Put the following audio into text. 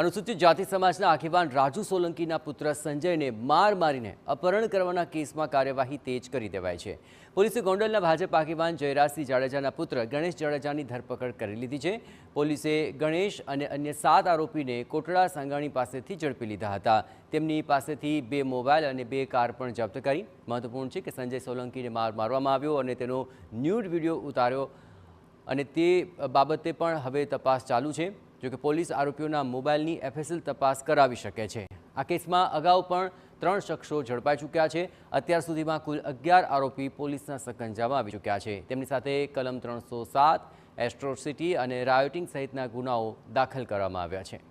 અનુસૂચિત જાતિ સમાજના આગેવાન રાજુ સોલંકીના પુત્ર સંજયને માર મારીને અપહરણ કરવાના કેસમાં કાર્યવાહી તેજ કરી દેવાઈ છે। પોલીસે ગોંડલના ભાજપ આગેવાન જયરાજસિંહ જાડેજાના પુત્ર ગણેશ જાડેજાની ધરપકડ કરી લીધી છે। પોલીસે ગણેશ અને અન્ય 7 આરોપીને કોટડા સાંગાણી પાસેથી ઝડપી લીધા હતા। તેમની પાસેથી 2 મોબાઈલ અને 2 કાર પણ જપ્ત કરી। મહત્વપૂર્ણ છે કે સંજય સોલંકીને માર મારવામાં આવ્યો અને તેનો ન્યૂડ વિડીયો ઉતાર્યો અને તે બાબતે પણ હવે તપાસ ચાલુ છે। જો કે પોલીસ આરોપીઓના મોબાઈલની એફએસએલ તપાસ કરાવી શકે છે। આ કેસમાં અગાઉ પણ 3 શખ્સો ઝડપાઈ ચૂક્યા છે। અત્યાર સુધીમાં કુલ 11 આરોપી પોલીસના સકંજામાં આવી ચૂક્યા છે। તેમની સાથે કલમ 307, એટ્રોસિટી અને રાયોટિંગ સહિતના ગુનાઓ દાખલ કરવામાં આવ્યા છે।